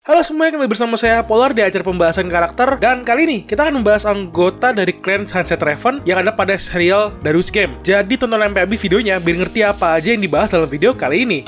Halo semuanya, kembali bersama saya Polar di acara pembahasan karakter. Dan kali ini kita akan membahas anggota dari klan Sunset Raven yang ada pada serial Darius Game. Jadi tonton sampai habis videonya biar ngerti apa aja yang dibahas dalam video kali ini.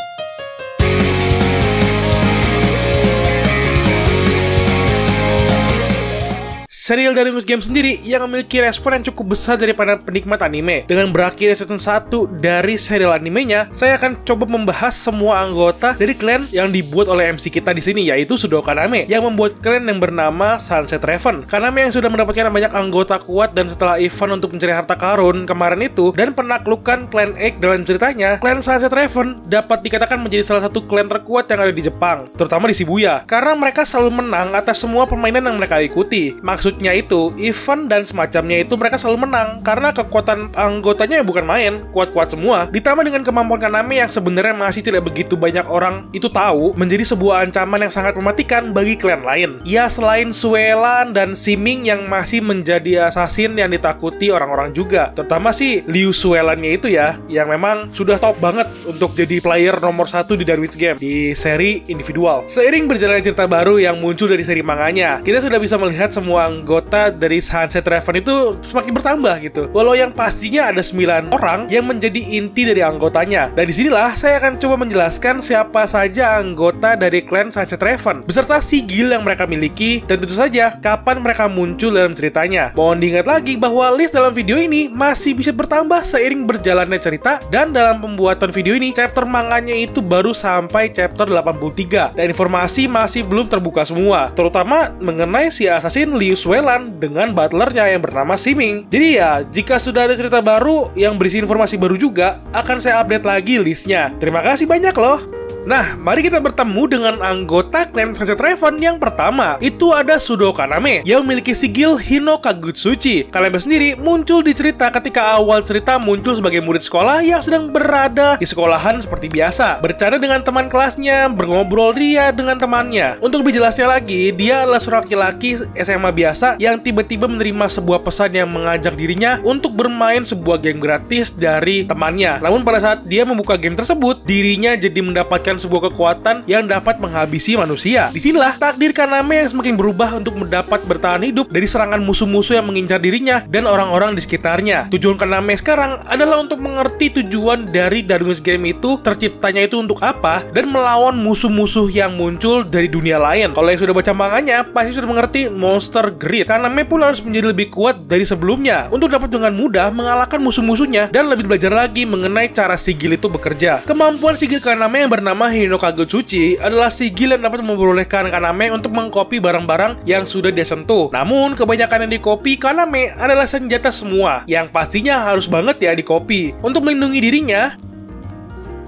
Serial Darius Game sendiri yang memiliki respon yang cukup besar dari para penikmat anime. Dengan berakhir season 1 dari serial animenya, saya akan coba membahas semua anggota dari klan yang dibuat oleh MC kita di sini, yaitu Sudo Kaname, yang membuat klan yang bernama Sunset Raven. Kaname yang sudah mendapatkan banyak anggota kuat dan setelah event untuk mencari harta karun kemarin itu dan penaklukan klan Egg dalam ceritanya, klan Sunset Raven dapat dikatakan menjadi salah satu klan terkuat yang ada di Jepang, terutama di Shibuya, karena mereka selalu menang atas semua permainan yang mereka ikuti. Maksudnya itu, event dan semacamnya itu mereka selalu menang karena kekuatan anggotanya bukan main, kuat-kuat semua. Ditambah dengan kemampuan Kaname yang sebenarnya masih tidak begitu banyak orang itu tahu, menjadi sebuah ancaman yang sangat mematikan bagi klan lain. Ya, selain Suelan dan Siming yang masih menjadi assassin yang ditakuti orang-orang juga, terutama sih Liu Suelannya itu ya, yang memang sudah top banget untuk jadi player nomor 1 di Darius Game di seri individual. Seiring berjalannya cerita baru yang muncul dari seri manganya, kita sudah bisa melihat semua anggota dari Sunset Raven itu semakin bertambah gitu. Walau yang pastinya ada 9 orang yang menjadi inti dari anggotanya. Dan disinilah saya akan coba menjelaskan siapa saja anggota dari klan Sunset Raven beserta sigil yang mereka miliki dan tentu saja kapan mereka muncul dalam ceritanya. Mohon diingat lagi bahwa list dalam video ini masih bisa bertambah seiring berjalannya cerita, dan dalam pembuatan video ini chapter manganya itu baru sampai chapter 83 dan informasi masih belum terbuka semua, terutama mengenai si assassin Liu Suelan dengan butlernya yang bernama Siming. Jadi ya, jika sudah ada cerita baru yang berisi informasi baru juga, akan saya update lagi listnya. Terima kasih banyak loh. Nah, mari kita bertemu dengan anggota klan Sunset Raven yang pertama. Itu ada Sudo Kaname yang memiliki sigil Hino Kagutsuchi. Kaname sendiri muncul di cerita ketika awal cerita muncul sebagai murid sekolah yang sedang berada di sekolahan seperti biasa, bercanda dengan teman kelasnya, berngobrol dia dengan temannya. Untuk lebih jelasnya lagi, dia adalah seorang laki-laki SMA biasa yang tiba-tiba menerima sebuah pesan yang mengajak dirinya untuk bermain sebuah game gratis dari temannya. Namun pada saat dia membuka game tersebut, dirinya jadi mendapatkan sebuah kekuatan yang dapat menghabisi manusia. Disinilah takdir Kaname yang semakin berubah untuk mendapat bertahan hidup dari serangan musuh-musuh yang mengincar dirinya dan orang-orang di sekitarnya. Tujuan Kaname sekarang adalah untuk mengerti tujuan dari Darius Game itu terciptanya itu untuk apa dan melawan musuh-musuh yang muncul dari dunia lain. Kalau yang sudah baca manganya pasti sudah mengerti monster greed. Kaname pun harus menjadi lebih kuat dari sebelumnya untuk dapat dengan mudah mengalahkan musuh-musuhnya dan lebih belajar lagi mengenai cara sigil itu bekerja. Kemampuan sigil Kaname yang bernama Hino Kagutsuchi adalah sigil yang dapat memperbolehkan Kaname untuk mengcopy barang-barang yang sudah dia sentuh. Namun kebanyakan yang di-copy Kaname adalah senjata semua, yang pastinya harus banget ya di-copy. Untuk melindungi dirinya,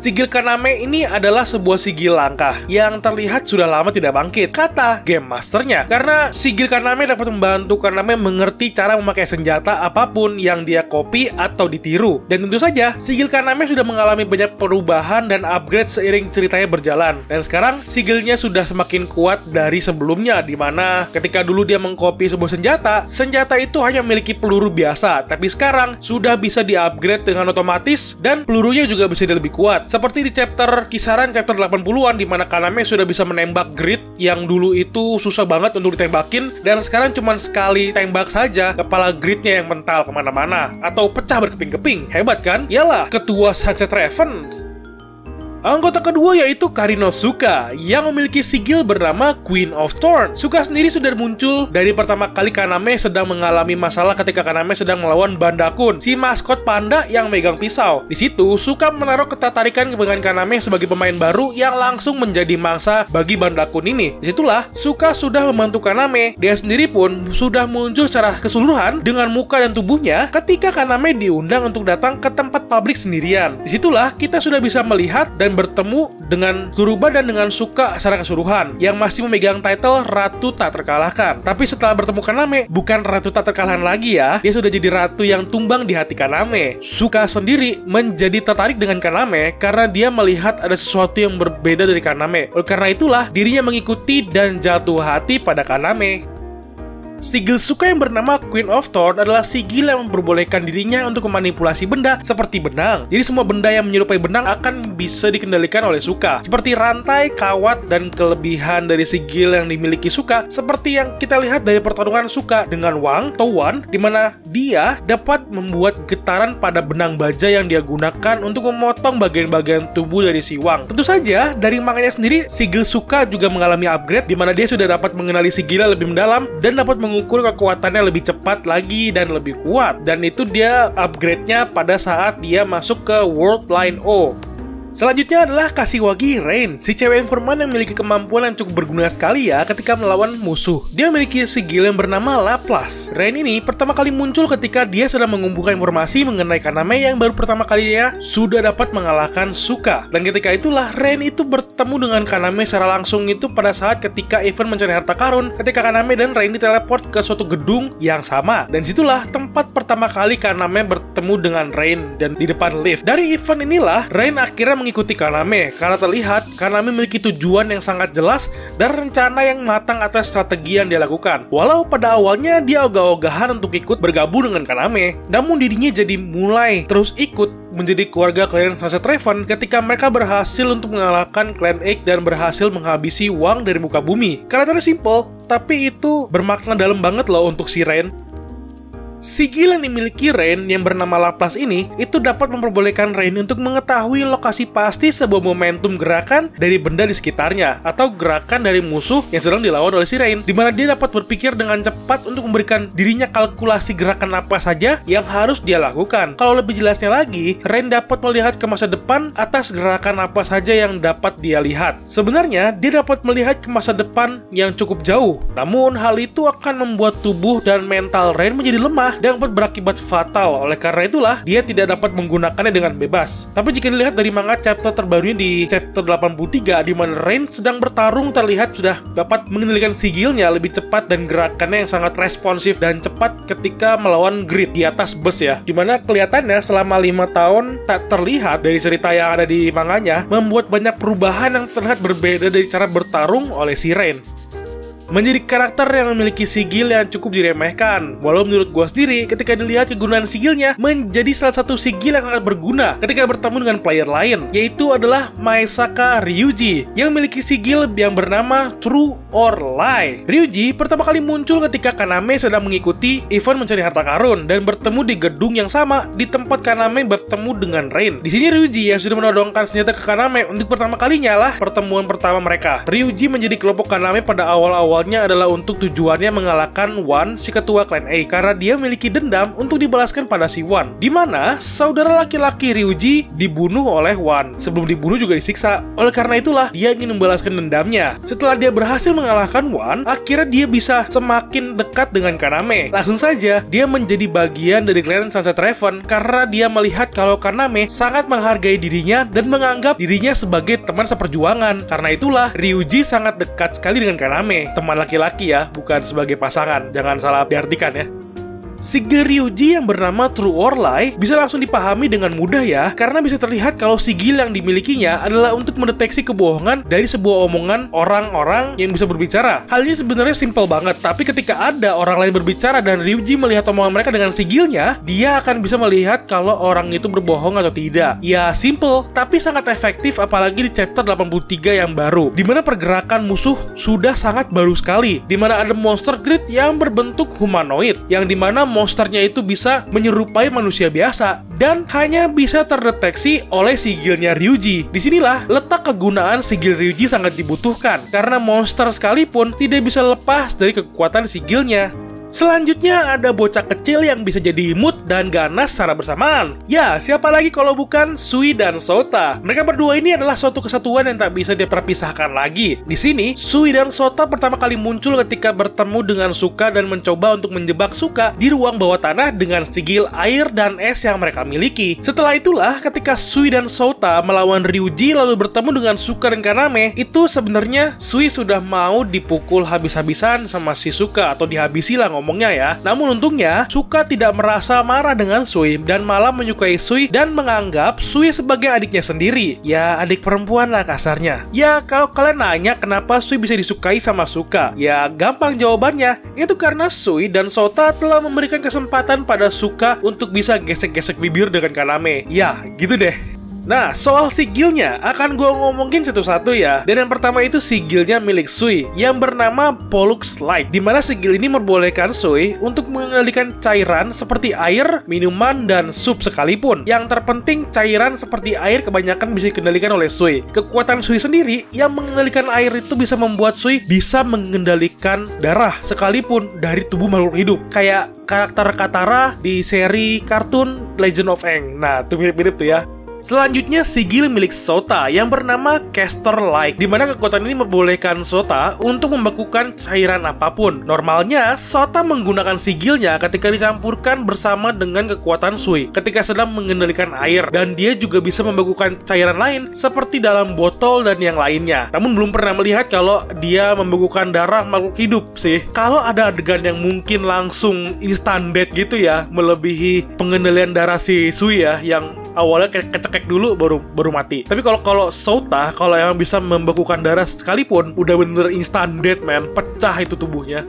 sigil Kaname ini adalah sebuah sigil langka yang terlihat sudah lama tidak bangkit, kata Game Masternya. Karena sigil Kaname dapat membantu Kaname mengerti cara memakai senjata apapun yang dia copy atau ditiru. Dan tentu saja, sigil Kaname sudah mengalami banyak perubahan dan upgrade seiring ceritanya berjalan. Dan sekarang, sigilnya sudah semakin kuat dari sebelumnya, dimana ketika dulu dia mengcopy sebuah senjata itu hanya memiliki peluru biasa. Tapi sekarang, sudah bisa di-upgrade dengan otomatis dan pelurunya juga bisa lebih kuat. Seperti di kisaran chapter 80-an di mana Kaname sudah bisa menembak grid yang dulu itu susah banget untuk ditembakin, dan sekarang cuma sekali tembak saja kepala gridnya yang mental kemana-mana atau pecah berkeping-keping. Hebat kan? Yalah, ketua Sunset Raven. Anggota kedua yaitu Karino Suka yang memiliki sigil bernama Queen of Thorns. Suka sendiri sudah muncul dari pertama kali Kaname sedang mengalami masalah ketika Kaname sedang melawan Bandakun, si maskot panda yang megang pisau. Di situ Suka menaruh ketertarikan dengan Kaname sebagai pemain baru yang langsung menjadi mangsa bagi Bandakun ini. Disitulah Suka sudah membantu Kaname. Dia sendiri pun sudah muncul secara keseluruhan dengan muka dan tubuhnya ketika Kaname diundang untuk datang ke tempat publik sendirian. Disitulah kita sudah bisa melihat dan bertemu dengan Tsuruba dan dengan Suka secara keseluruhan yang masih memegang title Ratu Tak Terkalahkan. Tapi setelah bertemu Kaname, bukan Ratu Tak Terkalahkan lagi ya, dia sudah jadi ratu yang tumbang di hati Kaname. Suka sendiri menjadi tertarik dengan Kaname karena dia melihat ada sesuatu yang berbeda dari Kaname. Oleh karena itulah dirinya mengikuti dan jatuh hati pada Kaname. Sigil Suka yang bernama Queen of Thorn adalah sigil yang memperbolehkan dirinya untuk memanipulasi benda seperti benang. Jadi semua benda yang menyerupai benang akan bisa dikendalikan oleh Suka, seperti rantai, kawat, dan kelebihan dari sigil yang dimiliki Suka seperti yang kita lihat dari pertarungan Suka dengan Wang atau Wan, di mana dia dapat membuat getaran pada benang baja yang dia gunakan untuk memotong bagian-bagian tubuh dari si Wang. Tentu saja dari manganya sendiri, sigil Suka juga mengalami upgrade, di mana dia sudah dapat mengenali sigilnya lebih mendalam dan dapat mengukur kekuatannya lebih cepat lagi dan lebih kuat. Dan itu dia upgrade-nya pada saat dia masuk ke World Line O. Selanjutnya adalah Kashiwagi Rain, si cewek informan yang memiliki kemampuan yang cukup berguna sekali ya ketika melawan musuh. Dia memiliki sigil yang bernama Laplas. Rain ini pertama kali muncul ketika dia sedang mengumpulkan informasi mengenai Kaname yang baru pertama kalinya sudah dapat mengalahkan Suka. Dan ketika itulah Rain itu bertemu dengan Kaname secara langsung itu pada saat ketika event mencari harta karun, ketika Kaname dan Rain diteleport ke suatu gedung yang sama. Dan situlah tempat pertama kali Kaname bertemu dengan Rain dan di depan lift. Dari event inilah Rain akhirnya mengikuti Kaname karena terlihat Kaname memiliki tujuan yang sangat jelas dan rencana yang matang atas strategi yang dia lakukan. Walau pada awalnya dia ogah-ogahan untuk ikut bergabung dengan Kaname, namun dirinya jadi mulai terus ikut menjadi keluarga klan Sunset Raven ketika mereka berhasil untuk mengalahkan klan Egg dan berhasil menghabisi Wang dari muka bumi. Kalimatnya simple, tapi itu bermakna dalam banget loh untuk si Rain. Sigil yang dimiliki Rain yang bernama Laplas ini itu dapat memperbolehkan Rain untuk mengetahui lokasi pasti sebuah momentum gerakan dari benda di sekitarnya atau gerakan dari musuh yang sedang dilawan oleh si Rain, di mana dia dapat berpikir dengan cepat untuk memberikan dirinya kalkulasi gerakan apa saja yang harus dia lakukan. Kalau lebih jelasnya lagi, Rain dapat melihat ke masa depan atas gerakan apa saja yang dapat dia lihat. Sebenarnya dia dapat melihat ke masa depan yang cukup jauh, namun hal itu akan membuat tubuh dan mental Rain menjadi lemah dan dapat berakibat fatal. Oleh karena itulah dia tidak dapat menggunakannya dengan bebas. Tapi jika dilihat dari manga chapter terbarunya di chapter 83, di mana Rain sedang bertarung, terlihat sudah dapat mengendalikan sigilnya lebih cepat dan gerakannya yang sangat responsif dan cepat ketika melawan Grid di atas bus ya, dimana kelihatannya selama 5 tahun tak terlihat dari cerita yang ada di manganya membuat banyak perubahan yang terlihat berbeda dari cara bertarung oleh si Rain. Menjadi karakter yang memiliki sigil yang cukup diremehkan. Walau menurut gua sendiri, ketika dilihat kegunaan sigilnya menjadi salah satu sigil yang sangat berguna ketika bertemu dengan player lain, yaitu adalah Maesaka Ryuji yang memiliki sigil yang bernama True or Lie. Ryuji pertama kali muncul ketika Kaname sedang mengikuti event mencari harta karun dan bertemu di gedung yang sama di tempat Kaname bertemu dengan Rain. Di sini Ryuji yang sudah menodongkan senjata ke Kaname untuk pertama kalinya lah pertemuan pertama mereka. Ryuji menjadi kelompok Kaname pada awal-awal adalah untuk tujuannya mengalahkan Wan, si ketua klan A, karena dia memiliki dendam untuk dibalaskan pada si Wan, di mana saudara laki-laki Ryuji dibunuh oleh Wan. Sebelum dibunuh juga disiksa. Oleh karena itulah dia ingin membalaskan dendamnya. Setelah dia berhasil mengalahkan Wan, akhirnya dia bisa semakin dekat dengan Kaname. Langsung saja dia menjadi bagian dari klan Sunset Raven karena dia melihat kalau Kaname sangat menghargai dirinya dan menganggap dirinya sebagai teman seperjuangan. Karena itulah Ryuji sangat dekat sekali dengan Kaname, teman laki-laki ya, bukan sebagai pasangan, jangan salah diartikan ya. Sigil Ryuji yang bernama True or Lie bisa langsung dipahami dengan mudah ya, karena bisa terlihat kalau sigil yang dimilikinya adalah untuk mendeteksi kebohongan dari sebuah omongan orang-orang yang bisa berbicara. Hal ini sebenarnya simpel banget, tapi ketika ada orang lain berbicara dan Ryuji melihat omongan mereka dengan sigilnya, dia akan bisa melihat kalau orang itu berbohong atau tidak. Ya simple, tapi sangat efektif, apalagi di chapter 83 yang baru, dimana pergerakan musuh sudah sangat baru sekali, dimana ada monster grid yang berbentuk humanoid, yang dimana monsternya itu bisa menyerupai manusia biasa dan hanya bisa terdeteksi oleh sigilnya Ryuji. Disinilah letak kegunaan sigil Ryuji sangat dibutuhkan, karena monster sekalipun tidak bisa lepas dari kekuatan sigilnya. Selanjutnya ada bocah kecil yang bisa jadi imut dan ganas secara bersamaan. Ya, siapa lagi kalau bukan Sui dan Sota. Mereka berdua ini adalah suatu kesatuan yang tak bisa terpisahkan lagi. Di sini, Sui dan Sota pertama kali muncul ketika bertemu dengan Suka dan mencoba untuk menjebak Suka di ruang bawah tanah dengan sigil air dan es yang mereka miliki. Setelah itulah ketika Sui dan Sota melawan Ryuji lalu bertemu dengan Suka dan Kaname, itu sebenarnya Sui sudah mau dipukul habis-habisan sama si Suka atau dihabisi lah ngomongnya ya. Namun untungnya Suka tidak merasa marah dengan Sui dan malah menyukai Sui dan menganggap Sui sebagai adiknya sendiri. Ya, adik perempuan lah kasarnya. Ya, kalau kalian nanya kenapa Sui bisa disukai sama Suka, ya gampang jawabannya. Itu karena Sui dan Sota telah memberikan kesempatan pada Suka untuk bisa gesek-gesek bibir dengan Kaname. Ya, gitu deh. Nah, soal sigilnya akan gue ngomongin satu-satu ya. Dan yang pertama itu sigilnya milik Sui yang bernama Pollux Light, dimana sigil ini membolehkan Sui untuk mengendalikan cairan seperti air, minuman, dan sup sekalipun. Yang terpenting, cairan seperti air kebanyakan bisa dikendalikan oleh Sui. Kekuatan Sui sendiri yang mengendalikan air itu bisa membuat Sui bisa mengendalikan darah sekalipun dari tubuh makhluk hidup, kayak karakter Katara di seri kartun Legend of Aang. Nah, itu mirip-mirip tuh ya. Selanjutnya sigil milik Sota yang bernama Caster Light, dimana kekuatan ini membolehkan Sota untuk membekukan cairan apapun. Normalnya Sota menggunakan sigilnya ketika dicampurkan bersama dengan kekuatan Sui ketika sedang mengendalikan air, dan dia juga bisa membekukan cairan lain seperti dalam botol dan yang lainnya. Namun belum pernah melihat kalau dia membekukan darah makhluk hidup sih. Kalau ada adegan yang mungkin langsung instant death gitu ya, melebihi pengendalian darah si Sui ya, yang awalnya kecekek dulu baru mati. Tapi kalau Sota, kalau yang bisa membekukan darah sekalipun, udah bener instant death man, pecah itu tubuhnya.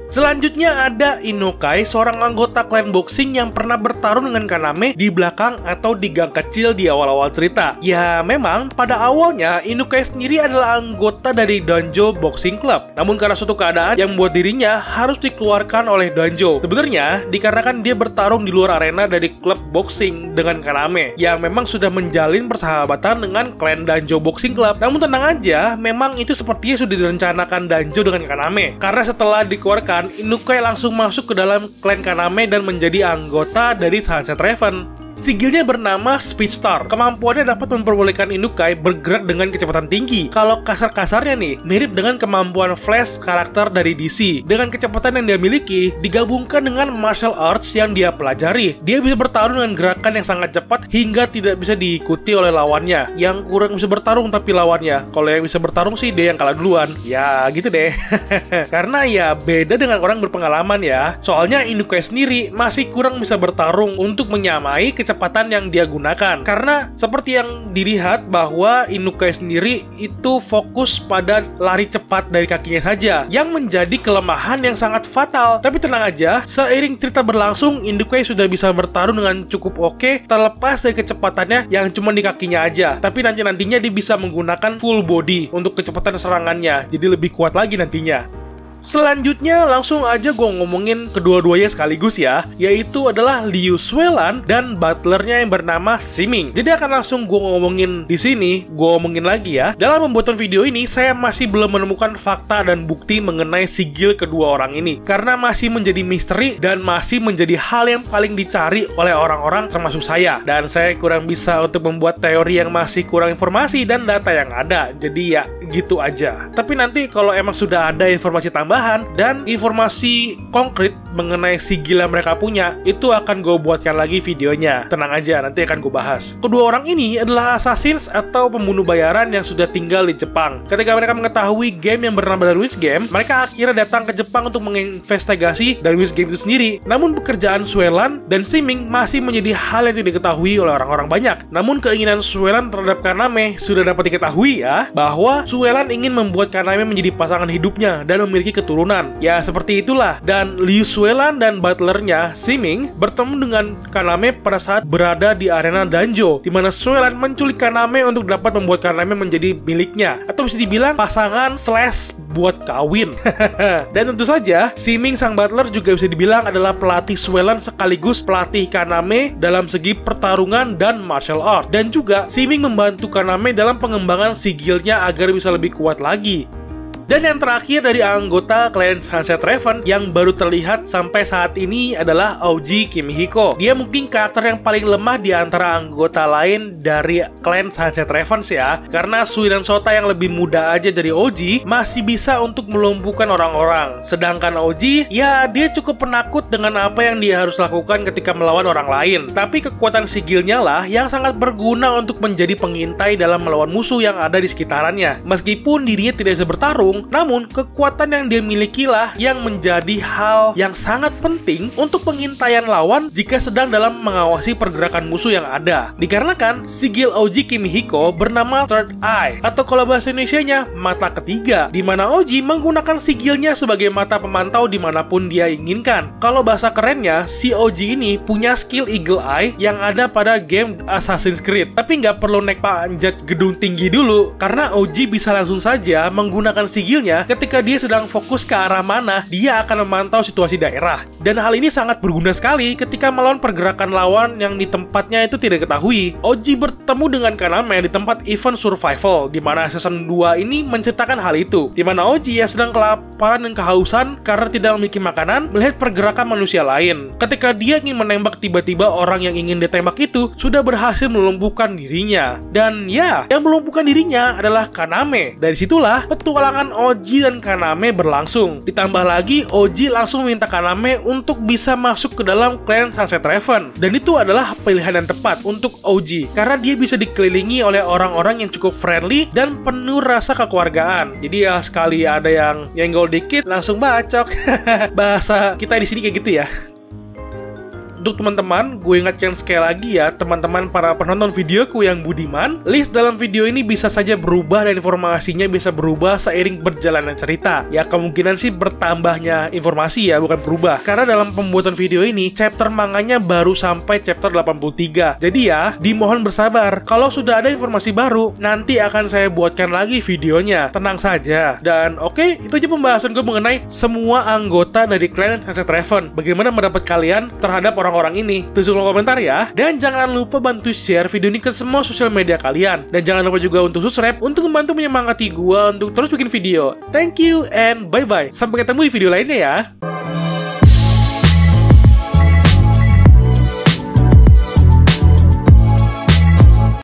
Selanjutnya ada Inokai, seorang anggota klan boxing yang pernah bertarung dengan Kaname di belakang atau di gang kecil di awal-awal cerita. Ya memang pada awalnya Inokai sendiri adalah anggota dari Danjo Boxing Club. Namun karena suatu keadaan yang membuat dirinya harus dikeluarkan oleh Danjo. Sebenarnya dikarenakan dia bertarung di luar arena dari klub boxing dengan Kaname yang memang sudah menjalin persahabatan dengan klan Danjo Boxing Club. Namun tenang aja, memang itu sepertinya sudah direncanakan Danjo dengan Kaname. Karena setelah dikeluarkan, Inokai langsung masuk ke dalam klan Kaname dan menjadi anggota dari Sunset Raven. Sigilnya bernama Speedstar. Kemampuannya dapat memperbolehkan Inokai bergerak dengan kecepatan tinggi. Kalau kasar-kasarnya nih, mirip dengan kemampuan Flash karakter dari DC. Dengan kecepatan yang dia miliki, digabungkan dengan martial arts yang dia pelajari. Dia bisa bertarung dengan gerakan yang sangat cepat hingga tidak bisa diikuti oleh lawannya. Yang kurang bisa bertarung tapi lawannya. Kalau yang bisa bertarung sih dia yang kalah duluan. Ya gitu deh. Karena ya beda dengan orang berpengalaman ya. Soalnya Inokai sendiri masih kurang bisa bertarung untuk menyamai kecepatan yang dia gunakan. Karena seperti yang dilihat bahwa Inokai sendiri itu fokus pada lari cepat dari kakinya saja, yang menjadi kelemahan yang sangat fatal. Tapi tenang aja, seiring cerita berlangsung, Inokai sudah bisa bertarung dengan cukup oke, terlepas dari kecepatannya yang cuma di kakinya aja. Tapi nantinya dia bisa menggunakan full body untuk kecepatan serangannya, jadi lebih kuat lagi nantinya. Selanjutnya langsung aja gue ngomongin kedua-duanya sekaligus ya, yaitu adalah Liu Suelan dan butlernya yang bernama Siming. Jadi akan langsung gue ngomongin di sini, gue ngomongin lagi ya. Dalam pembuatan video ini saya masih belum menemukan fakta dan bukti mengenai sigil kedua orang ini, karena masih menjadi misteri dan masih menjadi hal yang paling dicari oleh orang-orang termasuk saya. Dan saya kurang bisa untuk membuat teori yang masih kurang informasi dan data yang ada. Jadi ya gitu aja. Tapi nanti kalau emang sudah ada informasi tambahan dan informasi konkret mengenai sigil yang mereka punya, itu akan gue buatkan lagi videonya. Tenang aja, nanti akan gue bahas. Kedua orang ini adalah assassins atau pembunuh bayaran yang sudah tinggal di Jepang. Ketika mereka mengetahui game yang bernama Darwin's Game, mereka akhirnya datang ke Jepang untuk menginvestigasi Darwin's Game itu sendiri. Namun pekerjaan Suelan dan Siming masih menjadi hal yang tidak diketahui oleh orang-orang banyak. Namun keinginan Suelan terhadap Kaname sudah dapat diketahui ya, bahwa Suelan ingin membuat Kaname menjadi pasangan hidupnya dan memiliki keturunan. Ya seperti itulah. Dan Liu Suelan dan butlernya Siming bertemu dengan Kaname pada saat berada di arena Danjo, di mana Suelan menculik Kaname untuk dapat membuat Kaname menjadi miliknya, atau bisa dibilang pasangan / buat kawin. Dan tentu saja Siming sang butler juga bisa dibilang adalah pelatih Suelan sekaligus pelatih Kaname dalam segi pertarungan dan martial art. Dan juga Siming membantu Kaname dalam pengembangan sigilnya agar bisa lebih kuat lagi. Dan yang terakhir dari anggota klan Sunset Raven yang baru terlihat sampai saat ini adalah Aoji Kimihiko. Dia mungkin karakter yang paling lemah di antara anggota lain dari klan Sunset Ravens ya. Karena Sui dan Sota yang lebih muda aja dari Aoji masih bisa untuk melumpuhkan orang-orang. Sedangkan Aoji, ya dia cukup penakut dengan apa yang dia harus lakukan ketika melawan orang lain. Tapi kekuatan sigilnya lah yang sangat berguna untuk menjadi pengintai dalam melawan musuh yang ada di sekitarannya. Meskipun dirinya tidak bisa bertarung, langsung, namun kekuatan yang dia miliki lah yang menjadi hal yang sangat penting untuk pengintaian lawan jika sedang dalam mengawasi pergerakan musuh yang ada. Dikarenakan sigil Oji Kimihiko bernama Third Eye, atau kalau bahasa Indonesianya mata ketiga, di mana Oji menggunakan sigilnya sebagai mata pemantau dimanapun dia inginkan. Kalau bahasa kerennya, si Oji ini punya skill Eagle Eye yang ada pada game Assassin's Creed. Tapi nggak perlu naik panjat gedung tinggi dulu, karena Oji bisa langsung saja menggunakan sigilnya ketika dia sedang fokus ke arah mana dia akan memantau situasi daerah. Dan hal ini sangat berguna sekali ketika melawan pergerakan lawan yang di tempatnya itu tidak ketahui. Oji bertemu dengan Kaname di tempat event survival, di mana season 2 ini menceritakan hal itu, di mana Oji yang sedang kelaparan dan kehausan karena tidak memiliki makanan melihat pergerakan manusia lain. Ketika dia ingin menembak, tiba-tiba orang yang ingin ditembak itu sudah berhasil melumpuhkan dirinya. Dan ya, yang melumpuhkan dirinya adalah Kaname. Dari situlah petualangan Oji dan Kaname berlangsung. Ditambah lagi, Oji langsung meminta Kaname untuk bisa masuk ke dalam klan Sunset Raven. Dan itu adalah pilihan yang tepat untuk Oji, karena dia bisa dikelilingi oleh orang-orang yang cukup friendly dan penuh rasa kekeluargaan. Jadi ya, sekali ada yang nyenggol dikit langsung bacok. Bahasa kita di sini kayak gitu ya. Untuk teman-teman, gue ingatkan sekali lagi ya, teman-teman para penonton videoku yang budiman, list dalam video ini bisa saja berubah dan informasinya bisa berubah seiring berjalannya cerita. Ya, kemungkinan sih bertambahnya informasi ya, bukan berubah. Karena dalam pembuatan video ini, chapter manganya baru sampai chapter 83. Jadi ya, dimohon bersabar. Kalau sudah ada informasi baru, nanti akan saya buatkan lagi videonya. Tenang saja. Dan oke, itu aja pembahasan gue mengenai semua anggota dari klan Sunset Raven. Bagaimana pendapat kalian terhadap orang-orang ini? Tulis kolom komentar ya. Dan jangan lupa bantu share video ini ke semua sosial media kalian. Dan jangan lupa juga untuk subscribe untuk membantu menyemangati gua untuk terus bikin video. Thank you and bye-bye. Sampai ketemu di video lainnya ya.